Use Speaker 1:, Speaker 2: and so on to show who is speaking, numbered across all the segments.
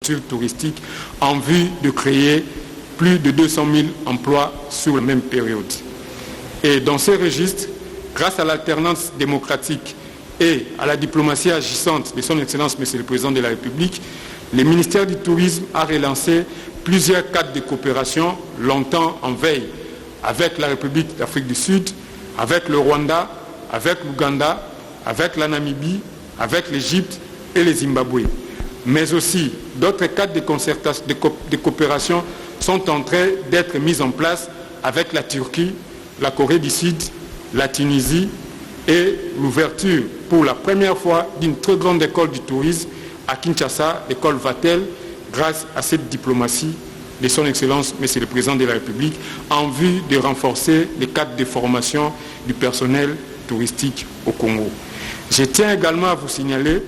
Speaker 1: touristique en vue de créer plus de 200 000 emplois sur la même période. Et dans ces registres, grâce à l'alternance démocratique et à la diplomatie agissante de son Excellence Monsieur le Président de la République, le ministère du Tourisme a relancé plusieurs cadres de coopération longtemps en veille avec la République d'Afrique du Sud, avec le Rwanda, avec l'Ouganda, avec la Namibie, avec l'Égypte et le Zimbabwe. Mais aussi d'autres cadres de coopération sont en train d'être mis en place avec la Turquie, la Corée du Sud, la Tunisie et l'ouverture pour la première fois d'une très grande école du tourisme à Kinshasa, l'école Vatel, grâce à cette diplomatie de son Excellence Monsieur le Président de la République, en vue de renforcer les cadres de formation du personnel touristique au Congo. Je tiens également à vous signaler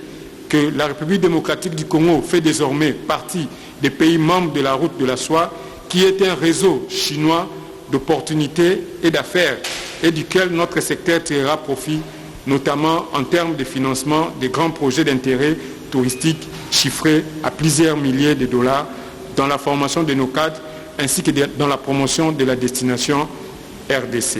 Speaker 1: que la République démocratique du Congo fait désormais partie des pays membres de la route de la soie, qui est un réseau chinois d'opportunités et d'affaires et duquel notre secteur tirera profit, notamment en termes de financement des grands projets d'intérêt touristique chiffrés à plusieurs milliers de dollars dans la formation de nos cadres ainsi que dans la promotion de la destination RDC.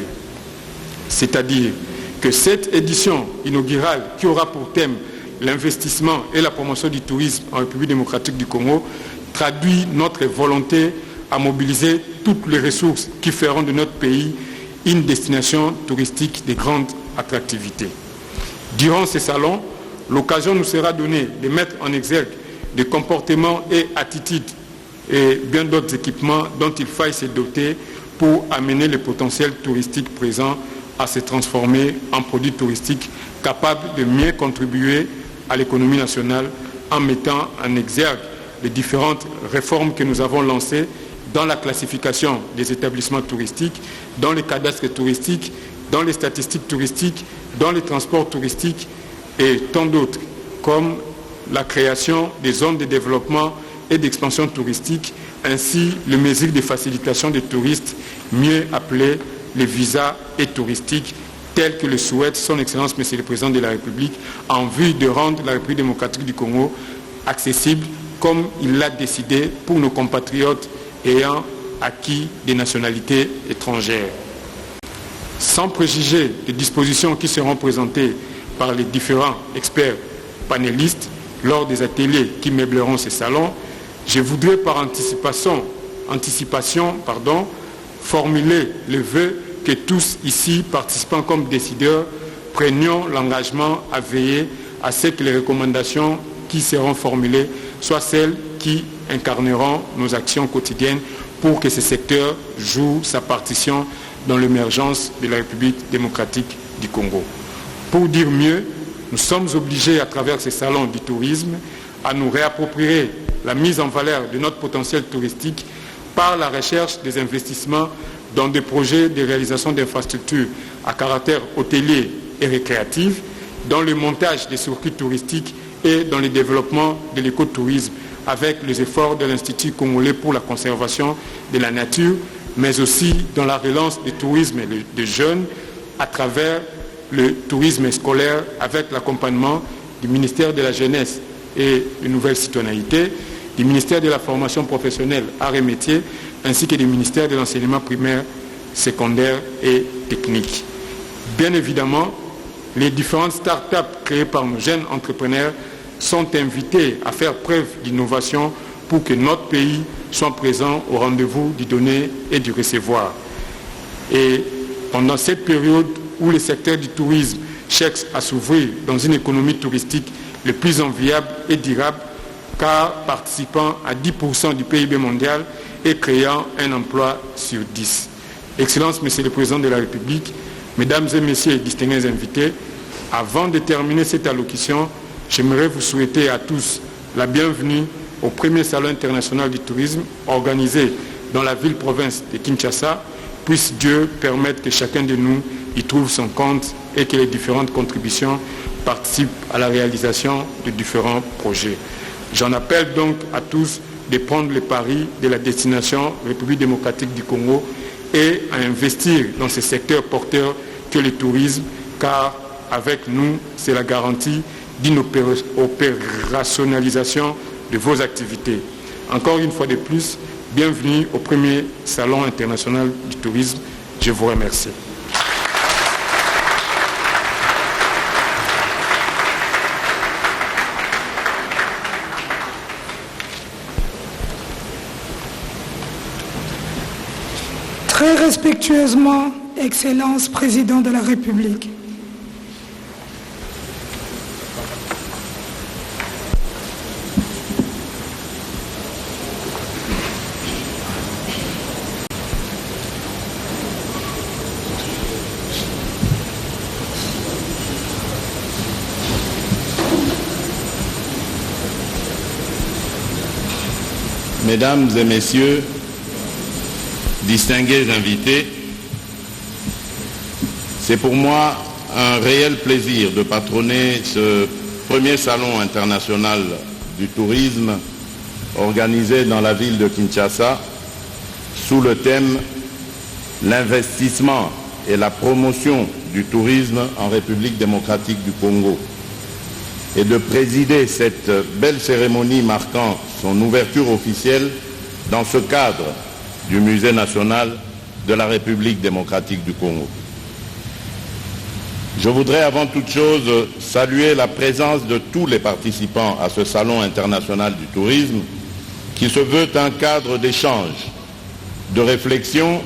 Speaker 1: C'est-à-dire que cette édition inaugurale qui aura pour thème l'investissement et la promotion du tourisme en République démocratique du Congo traduit notre volonté à mobiliser toutes les ressources qui feront de notre pays une destination touristique de grande attractivité. Durant ces salons, l'occasion nous sera donnée de mettre en exergue des comportements et attitudes et bien d'autres équipements dont il faille se doter pour amener le potentiel touristique présent à se transformer en produit touristique capable de mieux contribuer à l'économie nationale en mettant en exergue les différentes réformes que nous avons lancées dans la classification des établissements touristiques, dans les cadastres touristiques, dans les statistiques touristiques, dans les transports touristiques et tant d'autres, comme la création des zones de développement et d'expansion touristique, ainsi les mesures de facilitation des touristes, mieux appelées les visas et touristiques, tels que le souhaite son Excellence Monsieur le Président de la République, en vue de rendre la République démocratique du Congo accessible, comme il l'a décidé pour nos compatriotes ayant acquis des nationalités étrangères. Sans préjuger des dispositions qui seront présentées par les différents experts panélistes lors des ateliers qui meubleront ces salons, je voudrais par anticipation, formuler le vœu que tous ici, participants comme décideurs, prenions l'engagement à veiller à ce que les recommandations qui seront formulées soient celles qui incarneront nos actions quotidiennes pour que ce secteur joue sa partition dans l'émergence de la République démocratique du Congo. Pour dire mieux, nous sommes obligés à travers ces salons du tourisme à nous réapproprier la mise en valeur de notre potentiel touristique par la recherche des investissements dans des projets de réalisation d'infrastructures à caractère hôtelier et récréatif, dans le montage des circuits touristiques et dans le développement de l'écotourisme avec les efforts de l'Institut congolais pour la conservation de la nature, mais aussi dans la relance du tourisme des jeunes à travers le tourisme scolaire avec l'accompagnement du ministère de la Jeunesse et de Nouvelle Citoyenneté, du ministère de la Formation professionnelle, arts et métiers, ainsi que du ministère de l'Enseignement primaire, secondaire et technique. Bien évidemment, les différentes start-up créées par nos jeunes entrepreneurs sont invités à faire preuve d'innovation pour que notre pays soit présent au rendez-vous du donner et du recevoir. Et pendant cette période où le secteur du tourisme cherche à s'ouvrir dans une économie touristique le plus enviable et durable, car participant à 10% du PIB mondial et créant un emploi sur 10. Excellence, Monsieur le Président de la République, Mesdames et Messieurs distingués invités, avant de terminer cette allocution, j'aimerais vous souhaiter à tous la bienvenue au premier Salon international du tourisme organisé dans la ville-province de Kinshasa. Puisse Dieu permettre que chacun de nous y trouve son compte et que les différentes contributions participent à la réalisation de différents projets. J'en appelle donc à tous de prendre le pari de la destination République démocratique du Congo et à investir dans ce secteur porteur que le tourisme, car avec nous, c'est la garantie d'une opérationnalisation de vos activités. Encore une fois de plus, bienvenue au premier Salon international du tourisme. Je vous remercie.
Speaker 2: Très respectueusement, Excellence Président de la République.
Speaker 3: Mesdames et Messieurs, distingués invités, c'est pour moi un réel plaisir de patronner ce premier salon international du tourisme organisé dans la ville de Kinshasa sous le thème « L'investissement et la promotion du tourisme en République démocratique du Congo » et de présider cette belle cérémonie marquant son ouverture officielle dans ce cadre du Musée national de la République démocratique du Congo. Je voudrais avant toute chose saluer la présence de tous les participants à ce Salon international du tourisme qui se veut un cadre d'échange, de réflexion,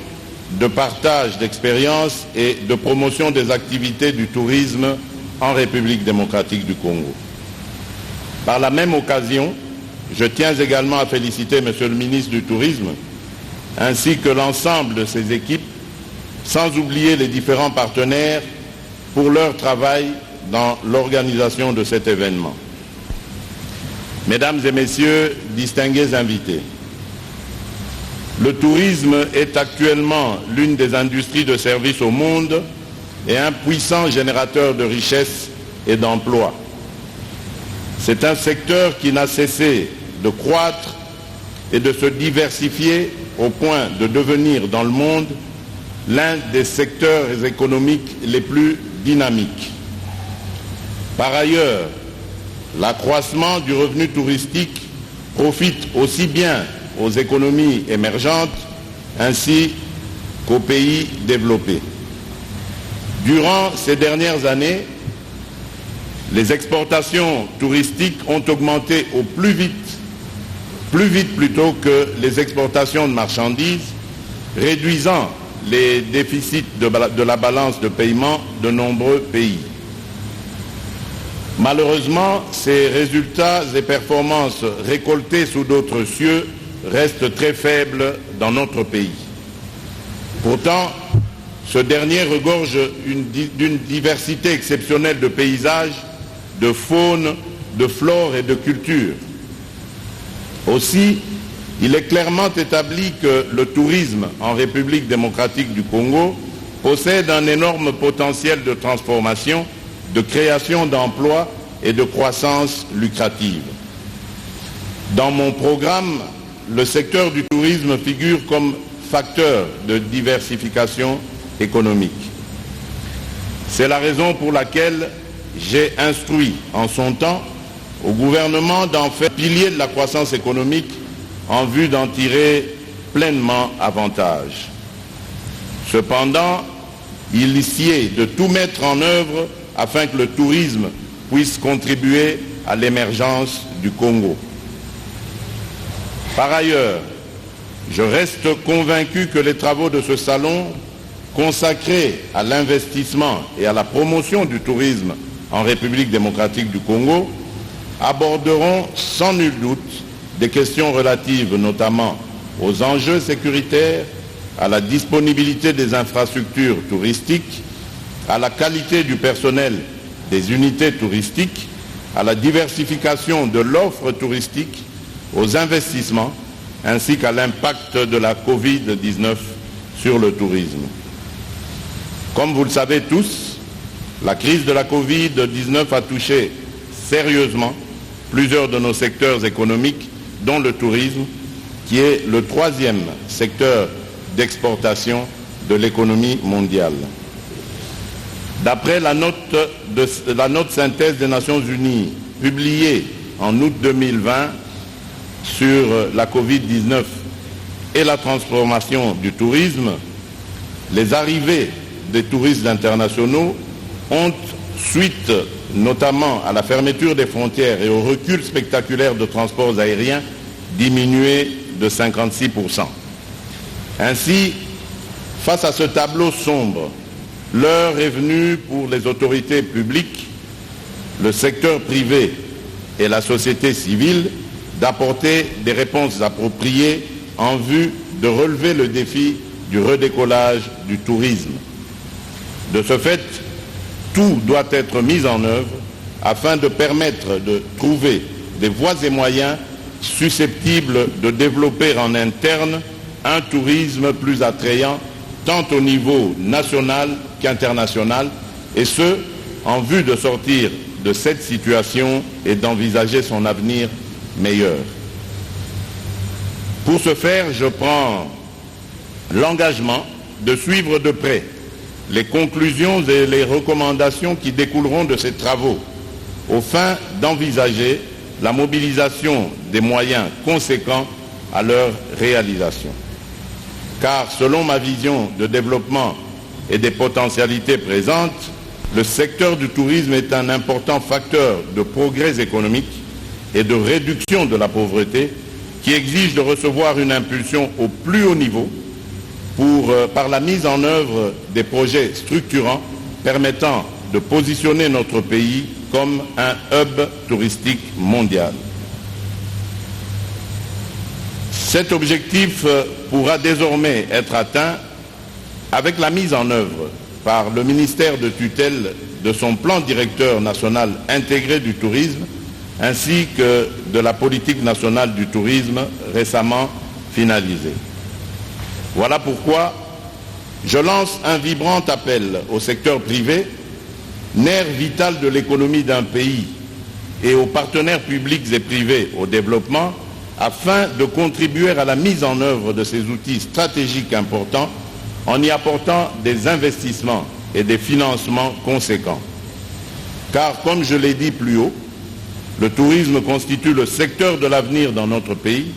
Speaker 3: de partage d'expériences et de promotion des activités du tourisme en République démocratique du Congo. Par la même occasion, je tiens également à féliciter Monsieur le ministre du Tourisme ainsi que l'ensemble de ses équipes, sans oublier les différents partenaires pour leur travail dans l'organisation de cet événement. Mesdames et Messieurs, distingués invités, le tourisme est actuellement l'une des industries de services au monde et un puissant générateur de richesses et d'emplois. C'est un secteur qui n'a cessé de croître et de se diversifier au point de devenir dans le monde l'un des secteurs économiques les plus dynamiques. Par ailleurs, l'accroissement du revenu touristique profite aussi bien aux économies émergentes ainsi qu'aux pays développés. Durant ces dernières années, les exportations touristiques ont augmenté au plus vite plutôt que les exportations de marchandises, réduisant les déficits de la balance de paiement de nombreux pays. Malheureusement, ces résultats et performances récoltés sous d'autres cieux restent très faibles dans notre pays. Pourtant, ce dernier regorge d'une diversité exceptionnelle de paysages, de faune, de flore et de culture. Aussi, il est clairement établi que le tourisme en République démocratique du Congo possède un énorme potentiel de transformation, de création d'emplois et de croissance lucrative. Dans mon programme, le secteur du tourisme figure comme facteur de diversification économique. C'est la raison pour laquelle j'ai instruit en son temps au gouvernement d'en faire pilier de la croissance économique en vue d'en tirer pleinement avantage. Cependant, il sied de tout mettre en œuvre afin que le tourisme puisse contribuer à l'émergence du Congo. Par ailleurs, je reste convaincu que les travaux de ce salon consacrés à l'investissement et à la promotion du tourisme en République démocratique du Congo aborderont sans nul doute des questions relatives notamment aux enjeux sécuritaires, à la disponibilité des infrastructures touristiques, à la qualité du personnel des unités touristiques, à la diversification de l'offre touristique, aux investissements, ainsi qu'à l'impact de la Covid-19 sur le tourisme. Comme vous le savez tous, la crise de la Covid-19 a touché sérieusement plusieurs de nos secteurs économiques, dont le tourisme, qui est le troisième secteur d'exportation de l'économie mondiale. D'après la note synthèse des Nations Unies publiée en août 2020, sur la Covid-19 et la transformation du tourisme, les arrivées des touristes internationaux ont, suite notamment à la fermeture des frontières et au recul spectaculaire de transports aériens, diminué de 56%. Ainsi, face à ce tableau sombre, l'heure est venue pour les autorités publiques, le secteur privé et la société civile d'apporter des réponses appropriées en vue de relever le défi du redécollage du tourisme. De ce fait, tout doit être mis en œuvre afin de permettre de trouver des voies et moyens susceptibles de développer en interne un tourisme plus attrayant tant au niveau national qu'international, et ce, en vue de sortir de cette situation et d'envisager son avenir meilleur. Pour ce faire, je prends l'engagement de suivre de près les conclusions et les recommandations qui découleront de ces travaux, aux fins d'envisager la mobilisation des moyens conséquents à leur réalisation. Car selon ma vision de développement et des potentialités présentes, le secteur du tourisme est un important facteur de progrès économique et de réduction de la pauvreté qui exige de recevoir une impulsion au plus haut niveau par la mise en œuvre des projets structurants permettant de positionner notre pays comme un hub touristique mondial. Cet objectif pourra désormais être atteint avec la mise en œuvre par le ministère de tutelle de son plan directeur national intégré du tourisme ainsi que de la politique nationale du tourisme récemment finalisée. Voilà pourquoi je lance un vibrant appel au secteur privé, nerf vital de l'économie d'un pays, et aux partenaires publics et privés au développement afin de contribuer à la mise en œuvre de ces outils stratégiques importants en y apportant des investissements et des financements conséquents. Car, comme je l'ai dit plus haut, le tourisme constitue le secteur de l'avenir dans notre pays,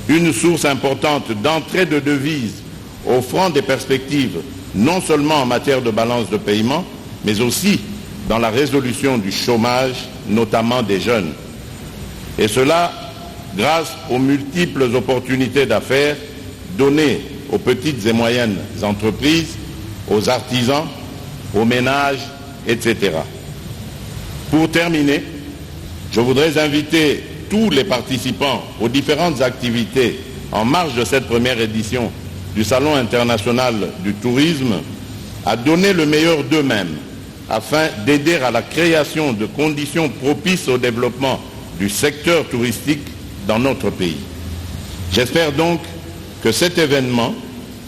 Speaker 3: une source importante d'entrée de devises offrant des perspectives non seulement en matière de balance de paiement, mais aussi dans la résolution du chômage, notamment des jeunes. Et cela grâce aux multiples opportunités d'affaires données aux petites et moyennes entreprises, aux artisans, aux ménages, etc. Pour terminer, je voudrais inviter tous les participants aux différentes activités en marge de cette première édition du Salon international du tourisme à donner le meilleur d'eux-mêmes afin d'aider à la création de conditions propices au développement du secteur touristique dans notre pays. J'espère donc que cet événement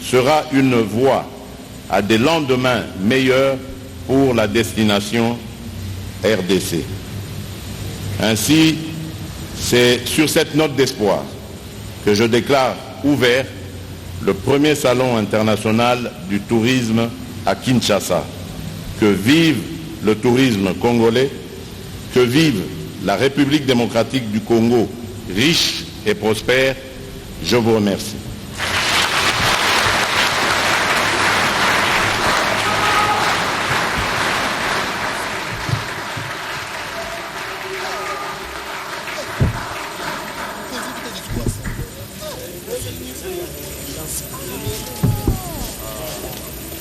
Speaker 3: sera une voie à des lendemains meilleurs pour la destination RDC. Ainsi, c'est sur cette note d'espoir que je déclare ouvert le premier salon international du tourisme à Kinshasa. Que vive le tourisme congolais, que vive la République démocratique du Congo, riche et prospère. Je vous remercie.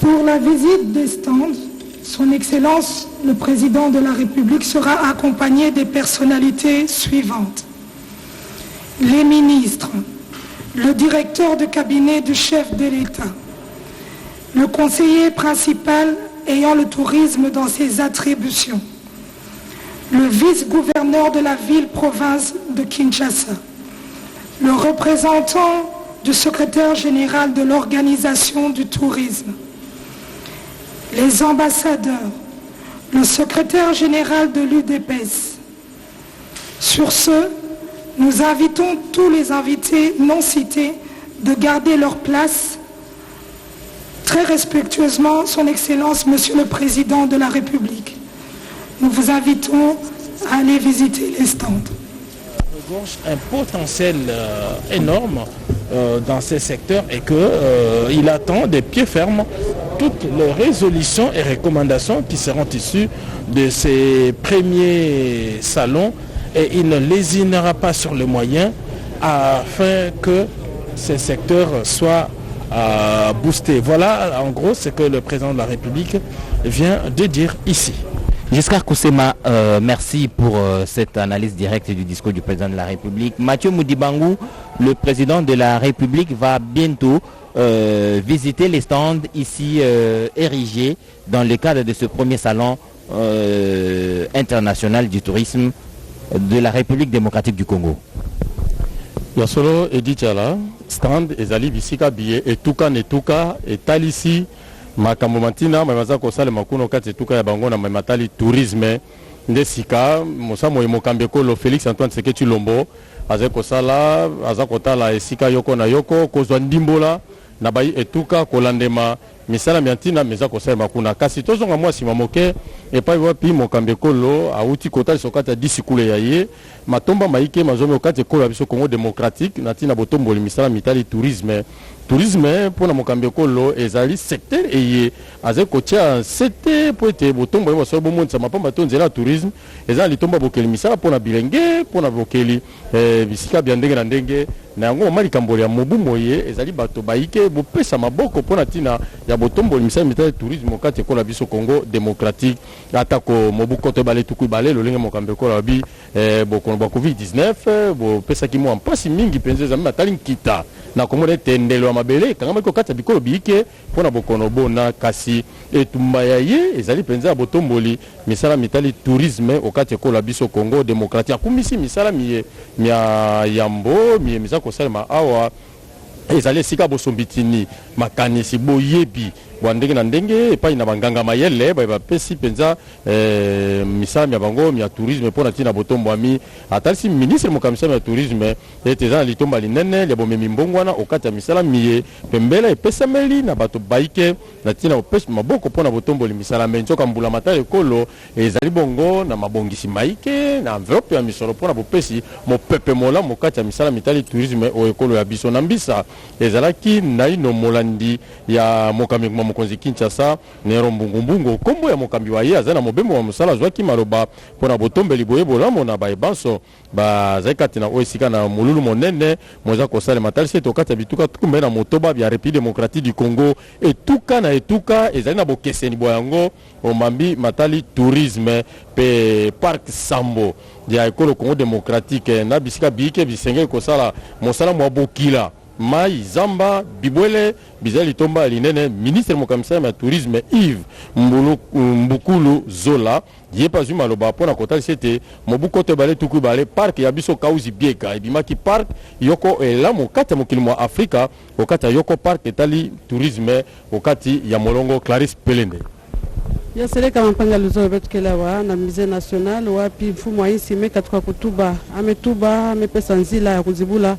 Speaker 2: Pour la visite des stands, Son Excellence, le Président de la République, sera accompagné des personnalités suivantes. Les ministres, le directeur de cabinet du chef de l'État, le conseiller principal ayant le tourisme dans ses attributions, le vice-gouverneur de la ville-province de Kinshasa, le représentant du secrétaire général de l'Organisation du tourisme, les ambassadeurs, le secrétaire général de l'UDPS. Sur ce, nous invitons tous les invités non cités de garder leur place. Très respectueusement, Son Excellence, Monsieur le Président de la République. Nous vous invitons à aller visiter les stands.
Speaker 4: regorge un potentiel énorme dans ces secteurs et qu'il attend des pieds fermes toutes les résolutions et recommandations qui seront issues de ces premiers salons et il ne lésinera pas sur les moyens afin que ces secteurs soient boostés. Voilà en gros ce que le président de la République vient de dire ici.
Speaker 5: Giscard Koussema, merci pour cette analyse directe du discours du président de la République. Mathieu Moudibangou, le président de la République, va bientôt visiter les stands ici érigés dans le cadre de ce premier salon international du tourisme de la République démocratique du Congo.
Speaker 6: Yasolo Edichala, stand ezali bisika biye etuka netuka etalisi makambo matina maza kosala makuno kati etuka ya bango na matali tourisme ndesika mosamo emokambeko lo Félix Antoine Seketi Lombo aza kosala aza kotala esika yoko na yoko kozwa ndimbola na bai etuka kolandema misala miantina meza kosala makuna kasi tozonga mwasi mamoke epai wapi mokambeko lo auti kotali sokata disikule ya ye matomba maike mazome okati ekolo ya biso Congo démocratique natina botomboli misala mitali tourisme pona mokambeko lo ezali secteur eye aze kotia sete poete botombo ye baso bomonisa mapamba to nzela tourisme ezali litomba bokeli misala pona bilenge pona bokeli bisika bya ndenge na ndenge na yango mali kamboli ya mobu moye ezali bato baike bopesa maboko pona tina ya botomboli misala mitali tourisme okati ekolo ya biso Congo démocratique atako mobu kote bale tuku bale lolenge mokambeko la bi bokono ba COVID-19 bopesa ki mo ampasi mingi penze za matali nkita na komone tendelo mabele kangama ko kata bikolo biike pona bokono bona kasi etumba ya ye ezali penza botomboli misala mitali tourisme okati ekolo biso Congo démocratique akumisi misala miye mia yambo miye misala ko salema awa ezali sika bosombitini makanisi boyebi ndenge na ndenge epai na banganga mayele bapesi penza misala ya bango ya tourisme pona tina botombo ami atalisi ministre mokamisa ya tourisme eteza litomba linene ya bomemi mbongwana okata misala miye pembela epesameli na bato baike na tina opesi maboko pona botombo misala menzoka mbula matale kolo ezali bongo na mabongisi maike na enveloppe ya misolo pona bopesi mopepe mola mokata misala mitali tourisme o ekolo ya biso na mbisa ezalaki naino molandi ya mokambi mokonzi Kinshasa Nero Mbungumbungu kombo ya mokambi wa ye azana mobembo wa musala zwaki maroba pona botombeli boye bolamo na baebanso ba zaikati na oesika na mululu monene moza kosala matalisi tokata bituka tukumbe na motoba bya République démocratique du Congo etuka na etuka ezali na bokeseni boyango omambi matali tourisme pe parc Sambo ya ekolo Congo démocratique na bisika biike bisenge kosala mosala mwa bokila Mai Zamba Bibwele bizali tomba linene ministre mokamisa ya tourisme Yves Mbukulu Zola yepa zuma loba pona kotali sete mobuko te bale tuku bale park ya biso kauzi bieka ebimaki park yoko elamo kata mokili mwa Afrika okata yoko park etali tourisme okati ya molongo Clarisse Pelende
Speaker 7: ya seleka mpanga luzo betukelewa na musée national wapi mfumo wa insi mekatuka kutuba ametuba amepesa nzila ya kuzibula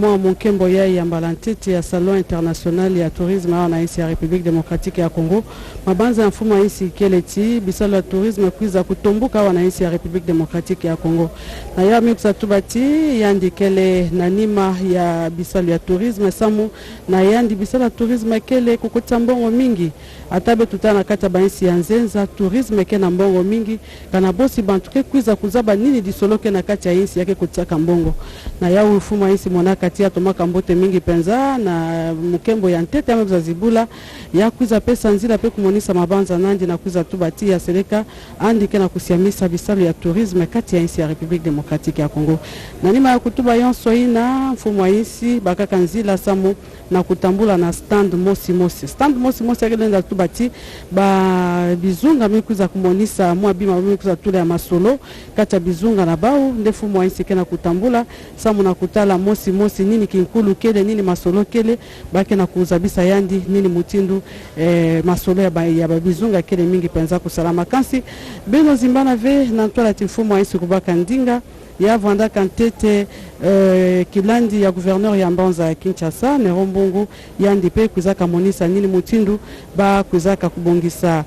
Speaker 7: mwa monkembo ya mbalantete ya salon international ya tourisme na insi ya République démocratique ya Congo mabanza mfumo wa insi keleti bisalo ya tourisme kuiza kutombuka wana insi ya République démocratique ya Congo na ya mikusa tubati yandikele na nima ya bisalo ya tourisme samu na yandi bisalo ya tourisme kele kukuta mbongo mingi atabe tutana kata bansi ya nzenza tourisme ke na mbongo mingi kana bosi bantuke kuiza kuzaba nini disoloke na kati ya insi yake kutaka mbongo na ya mfumo insi mona kati ya tomaka mbote mingi penza na mukembo ya ntete ya zibula ya kuiza pesa nzila pe kumonisa mabanza nandi na kuiza tubati ya seleka andike na kusiamisa bisalo ya tourisme kati ya insi ya République démocratique ya Congo na nima ya kutuba yonso ina mfumo insi bakaka nzila samu na kutambula na stand mosi ya tubati ba bizunga mikuza kumonisa mwa bima mikuza tule ya masolo kata bizunga na bau ndefu mwa insi kena kutambula samu na kutala mosi nini kinkulu kele nini masolo kele bake na kuzabisa yandi nini mutindu masolo ya bizunga kele mingi penza kusalama kansi beno zimbana ve na ntola tifumo insi kubaka ndinga ya vanda kantete kilandi ya gouverneur ya Mbanza ya Kinshasa Nero Mbungu yandi pe kuzaka monisa nini mutindu ba kuzaka kubongisa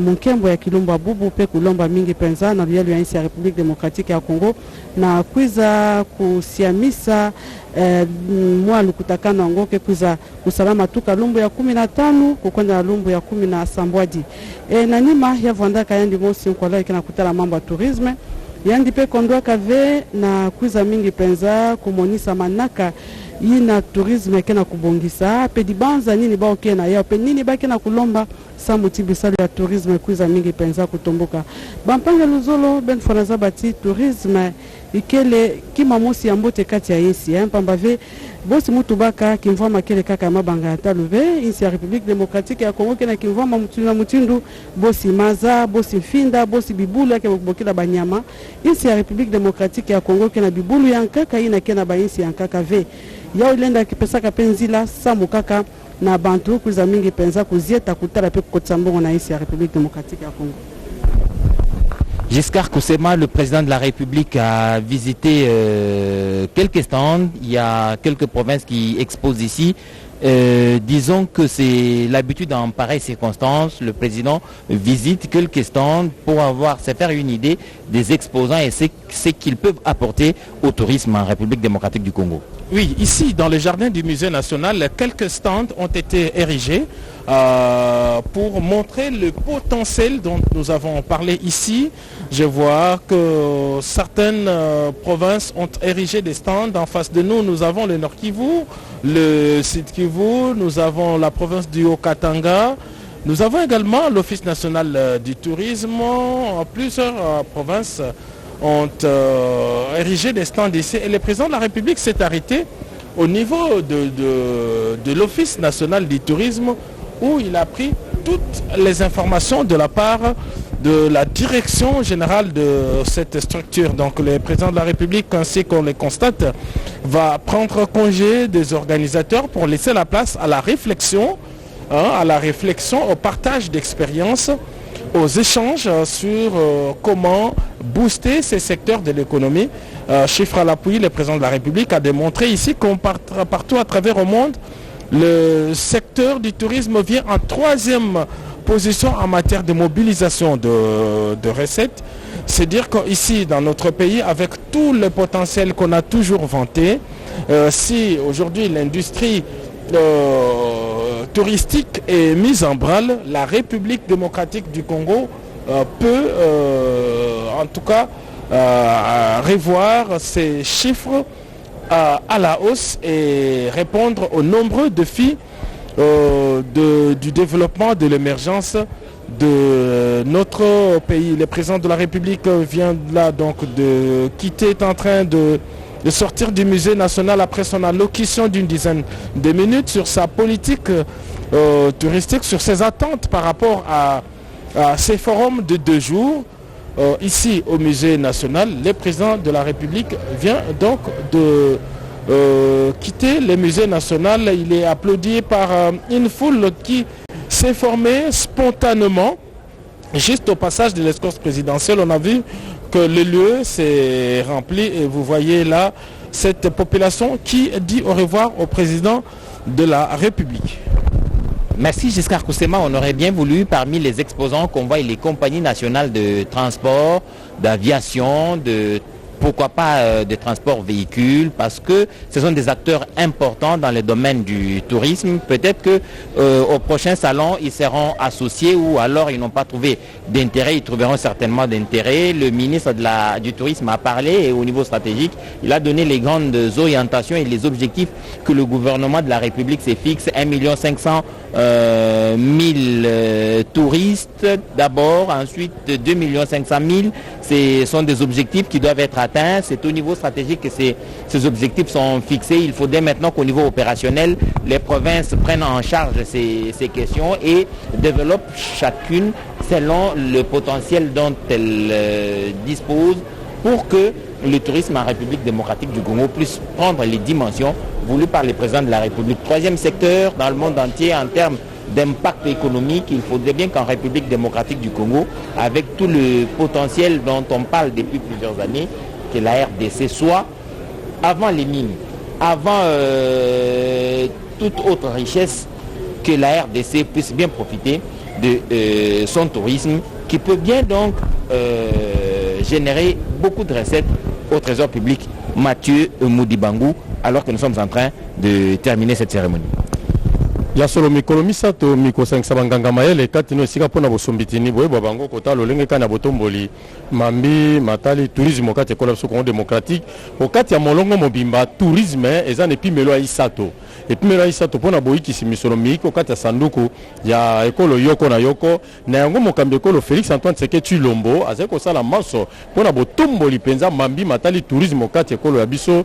Speaker 7: munkembo ya Kilumba Bubu pe kulomba mingi penza na bialu ya nchi ya République démocratique ya Congo na kuiza kusiamisa mwa lukutakana ngoke kuza usalama tuka lumbu ya 15 kukwenda lumbu ya 10 na Sambwadi na nima ya vanda kayandi mosi nkwala ikina kutala mambo ya tourisme yandi pe kondwa kave na kuiza mingi penza kumonisa manaka ina tourisme kena kubongisa pe dibanza nini ba okena ya pe nini ba kena kulomba samu tibisalo ya tourisme kuiza mingi penza kutomboka bampanga luzolo ben fonaza bati tourisme ikele kima mosi ambote kati ya insi pambave bosi mutubaka kimvwa makele kaka mabanga taluve insi ya République démocratique ya Congo kena kimvwa mutindu bosi maza bosi finda bosi bibulu yake bokila banyama insi ya République démocratique ya Congo kena bibulu yankaka ina kena ba insi yankaka ve ya ulenda kipesaka penzila samu kaka na bantu kuza mingi penza kuzieta kutala pe kotsambongo na insi ya République démocratique ya Congo.
Speaker 5: Giscard Koussema, le président de la République, a visité quelques stands. Il y a quelques provinces qui exposent ici. Disons que c'est l'habitude en pareille circonstance. Le président visite quelques stands pour se faire une idée des exposants et ce qu'ils peuvent apporter au tourisme en République démocratique du Congo.
Speaker 4: Oui, ici dans le jardin du musée national, quelques stands ont été érigés pour montrer le potentiel dont nous avons parlé ici. Je vois que certaines provinces ont érigé des stands. En face de nous, nous avons le Nord Kivu, le Sud Kivu, nous avons la province du Haut-Katanga. Nous avons également l'Office national du tourisme. Plusieurs provinces ont érigé des stands ici. Et le président de la République s'est arrêté au niveau de l'Office national du tourisme où il a pris toutes les informations de la part de la direction générale de cette structure. Donc le président de la République, ainsi qu'on le constate, va prendre congé des organisateurs pour laisser la place à la réflexion, au partage d'expériences, aux échanges sur comment booster ces secteurs de l'économie. Chiffre à l'appui, le président de la République a démontré ici qu'on partout à travers le monde, le secteur du tourisme vient en 3e position en matière de mobilisation de recettes. C'est dire qu'ici, dans notre pays, avec tout le potentiel qu'on a toujours vanté, si aujourd'hui l'industrie touristique est mise en branle, la République démocratique du Congo peut en tout cas revoir ces chiffres à la hausse et répondre aux nombreux défis du développement, de l'émergence de notre pays. Le président de la République vient là donc de quitter, est en train de sortir du musée national après son allocution d'une dizaine de minutes sur sa politique touristique, sur ses attentes par rapport à ces forums de 2 jours. Ici au musée national, le président de la République vient donc de quitter le musée national. Il est applaudi par une foule qui s'est formée spontanément. Juste au passage de l'escorte présidentielle, on a vu que le lieu s'est rempli et vous voyez là cette population qui dit au revoir au président de la République.
Speaker 5: Merci Giscard Koussema. On aurait bien voulu parmi les exposants qu'on voit les compagnies nationales de transport, d'aviation, pourquoi pas de transport véhicule, parce que ce sont des acteurs importants dans le domaine du tourisme. Peut-être que au prochain salon, ils seront associés ou alors ils n'ont pas trouvé d'intérêt, ils trouveront certainement d'intérêt. Le ministre du Tourisme a parlé et au niveau stratégique, il a donné les grandes orientations et les objectifs que le gouvernement de la République s'est fixé. 1 500 000 touristes d'abord, ensuite 2 500 000. Ce sont des objectifs qui doivent être atteints. C'est au niveau stratégique que ces objectifs sont fixés. Il faudrait maintenant qu'au niveau opérationnel, les provinces prennent en charge ces questions et développent chacune selon le potentiel dont elles disposent pour que le tourisme en République démocratique du Congo puisse prendre les dimensions voulues par le président de la République. 3e secteur dans le monde entier en termes d'impact économique, il faudrait bien qu'en République démocratique du Congo, avec tout le potentiel dont on parle depuis plusieurs années, que la RDC soit, avant les mines, avant toute autre richesse, que la RDC puisse bien profiter de son tourisme, qui peut bien donc générer beaucoup de recettes au trésor public. Mathieu Modibangu, alors que nous sommes en train de terminer cette cérémonie.
Speaker 6: Ya solo mikolo misato mikosangisa banganga mayele kati no esika pona bosombitini boye babango kota lolenge kana botomboli mambi matali tourisme kati ekola biso Congo démocratique okati ya molongo mobimba tourisme eza ne pimelo ya isato epimelo ya isato pona boyikisi misolo miko kati ya sanduku ya ekolo yoko na yoko na yango mokambi ekolo Félix Antoine Tshisekedi Tshilombo azali kosala maso pona botomboli penza mambi matali tourisme kati ekolo ya biso